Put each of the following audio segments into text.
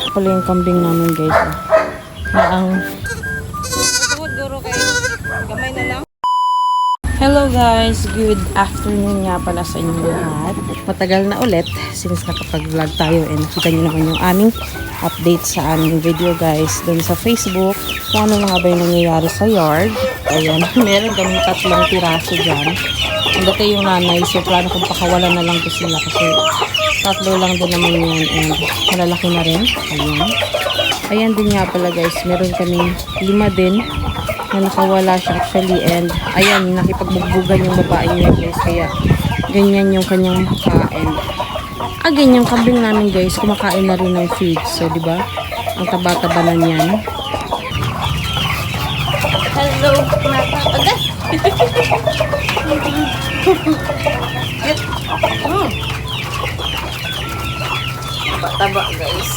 Pala yung kambing namin guys. Na ang... Gamay na lang. Hello guys! Good afternoon nga pala sa inyong lahat. Matagal na ulit since nakapag-vlog tayo and nakita nyo naman yung aming update sa aming video guys dun sa Facebook kung ano na nga ba yung nangyayari sa yard. Ayan, meron kami 3 piraso dyan. Ang dati yung nanay, so plano kong pakawalan na lang ko sila kasi 3 lang din naman yan and malalaki na rin. Ayan. Ayan din nga pala guys, meron kaming 5 din na nakawala siya actually and ayan, nakipagbugbugan yung babae niya guys kaya ganyan yung kanyang mukha and again, yung kambing namin guys kumakain na rin ng feed, so diba ang taba-taba na niyan. Hello agad taba guys.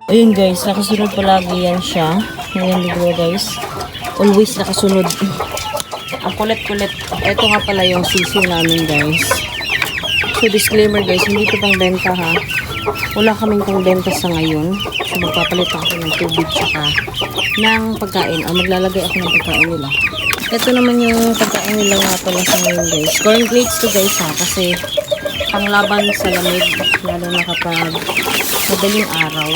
Ayun guys, nakasunod palagi yan siya. Ayan dito guys. Always nakasunod. Ang kulit-kulit. Ito nga pala yung sisiw namin guys. So disclaimer guys, hindi ito pang benta ha. Wala kaming pang benta sa ngayon. So magpapalit ako ng tubig tsaka ng pagkain. O maglalagay ako ng pagkain nila. Ito naman yung pagkain nila nga pala sa ngayon guys. Corn flakes to guys ha. Kasi panglaban sa lamig. Lalo na kapag madaling araw.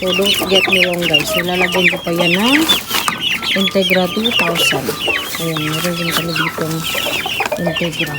So don't get me wrong guys. Nilalagyan ko pa yan ng Integra 2000. Ayan, meron din kami dito Integra.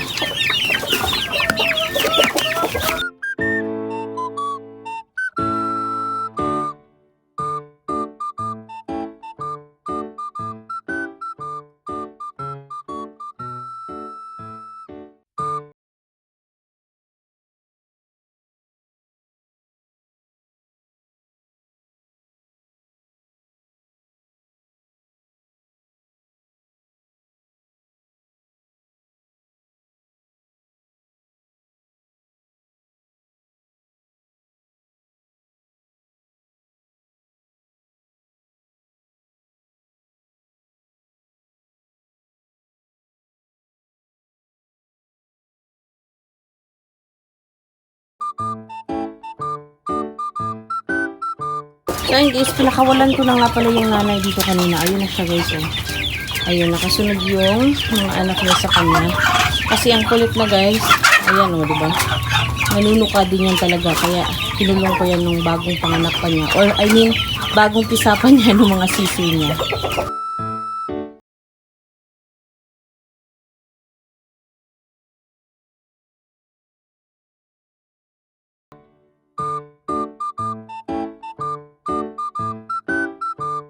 So ayun guys, pinakawalan ko na nga pala yung nanay dito kanina. Ayun na siya guys oh. Ayun, nakasunod yung mga anak niya sa kanya. Kasi ang kulit na guys. Ayan oh, diba? Nanunuka din yan talaga. Kaya kinulong ko yan nung bagong panganak pa niya. Or I mean, bagong pisapan niya ng mga sisi niya.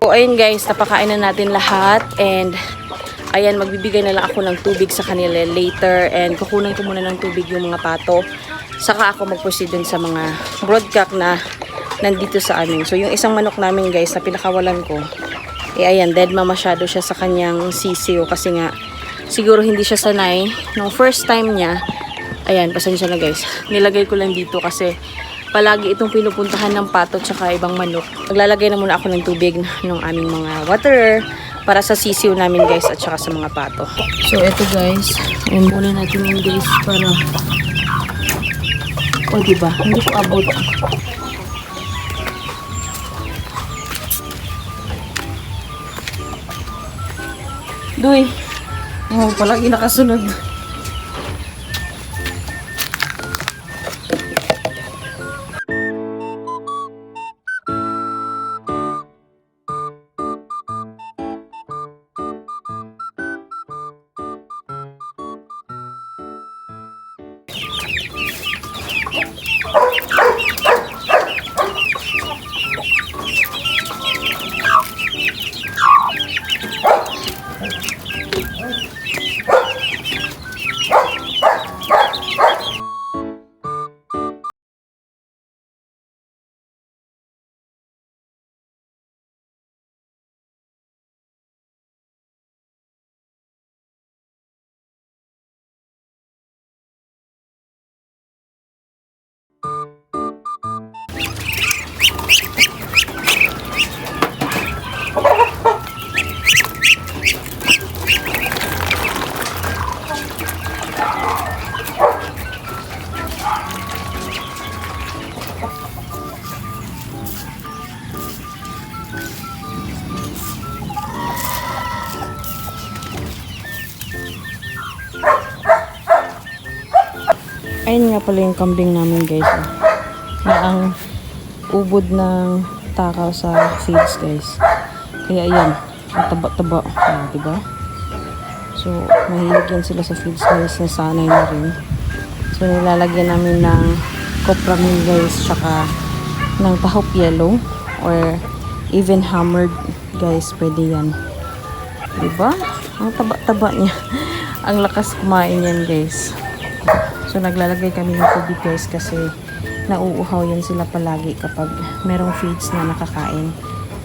So, ayun guys, napakain na natin lahat and ayan, magbibigay na lang ako ng tubig sa kanila later and kukunan ko muna ng tubig yung mga pato. Saka ako mag-proceed dun sa mga broodcock na nandito sa amin. So, yung isang manok namin guys na pinakawalan ko, eh ayan, dead ma masyado siya sa kanyang sisiyo kasi nga, siguro hindi siya sanay. Nung first time niya, ayan, pasensya na guys. Nilagay ko lang dito kasi palagi itong pinupuntahan ng pato tsaka ibang manok. Maglalagay na muna ako ng tubig ng aming mga waterer para sa sisiw namin guys at saka sa mga pato. So eto guys, ayun muna natin yung guys para o diba, hindi ko abot. Duy, oh, palagi nakasunod. Ayun nga pala yung kambing namin guys. Oh. Na ang ubod ng takaw sa feeds guys. Kaya ayan, ang taba-taba. Ah, diba? So, mahilig yan sila sa feeds guys. Nasanay na rin. So, nilalagyan namin ng copramine guys. Tsaka ng tahop yellow. Or even hammered guys. Pwede yan. Diba? Ang taba-taba niya. Ang lakas kumain yan guys. So, naglalagay kami ng tubig guys kasi nauuhaw yan sila palagi kapag merong feeds na nakakain.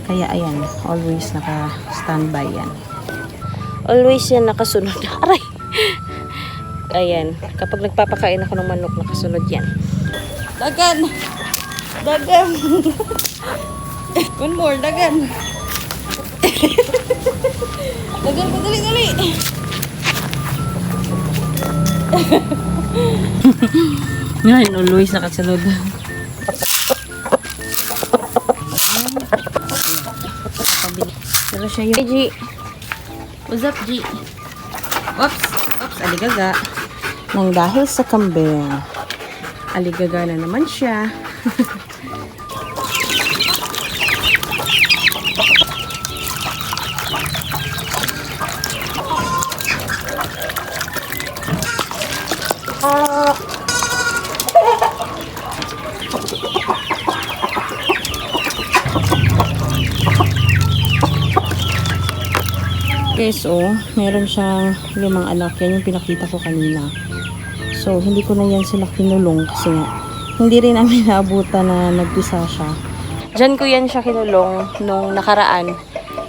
Kaya ayan, always naka-standby yan. Always yan nakasunod. Aray! Ayan, kapag nagpapakain ako ng manok, nakasunod yan. Dagan! Dagan! One more, dagan! Dagan pa, dali-dali! Ngayon, always nakasunod. Pero siya yung... Hey, G! What's up, G? Oops! Oops! Aligaga. Nang dahil sa kambing. Aligaga na naman siya. Guys, oh, meron siyang 5 anak. Yan yung pinakita ko kanina. So, hindi ko na yan sila kinulong kasi nga, hindi rin namin naabutan na nagpisa siya. Diyan ko yan siya kinulong nung nakaraan.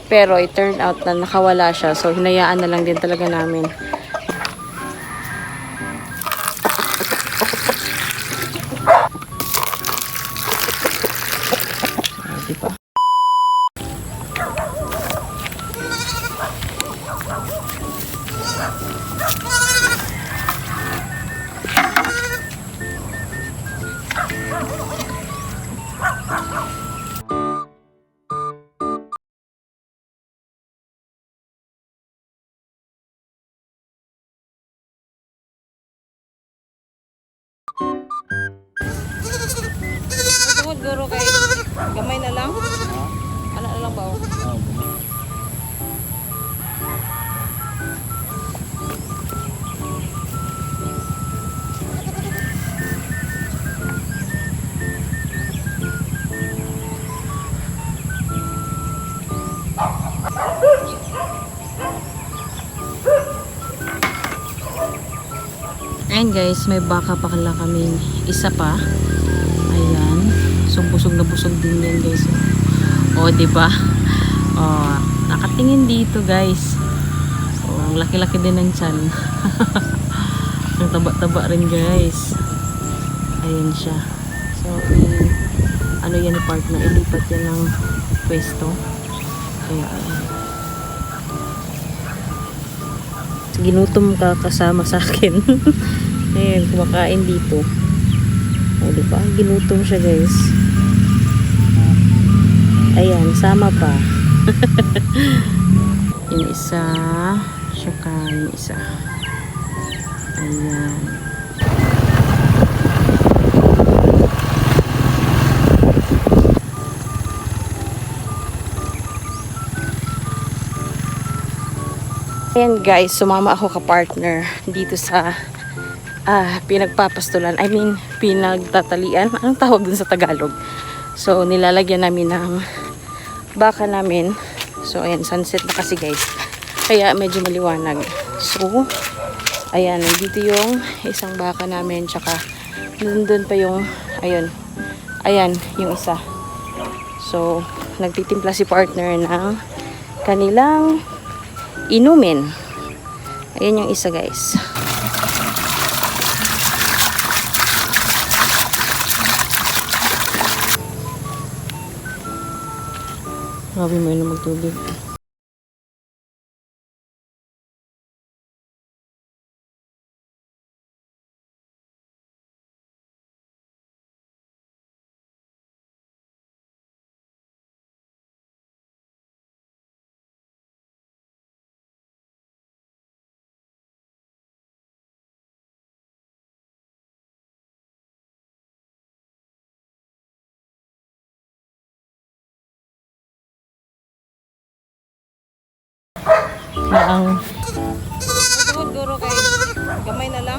Pero, it turned out na nakawala siya. So, hinayaan na lang din talaga namin. Diba? Tungod guro kay gamay na lang. Ano na lang ba? Ayan guys, may baka pa kala kaming isa pa. Ayan. So busog na busog din yan guys. O, diba? O, nakatingin dito guys. O, ang laki-laki din ng tiyan. Ang taba-taba rin guys. Ayan siya. So, ano yan ni partner? Ilipat yan ng pwesto. Kaya, ayan. Ginutom ka kasama sa akin. Ayan, kumakain dito. O, diba? Ginutom siya guys. Ayan, sama pa. Yung isa, saka yung isa. Ayan. Ayan guys, sumama ako ka-partner dito sa pinagpapastulan. I mean, pinagtatalian. Anong tawag dun sa Tagalog? So, nilalagyan namin ng baka namin. So, ayan, sunset na kasi guys. Kaya medyo maliwanag. So, ayan, nandito yung isang baka namin. Tsaka, nandun pa yung, ayun. Ayan, yung isa. So, nagtitimpla si partner ng kanilang inumin. Ayan yung isa guys. Grabe mo yun na magtubig. na ang Tungod guro kay gamay na lang.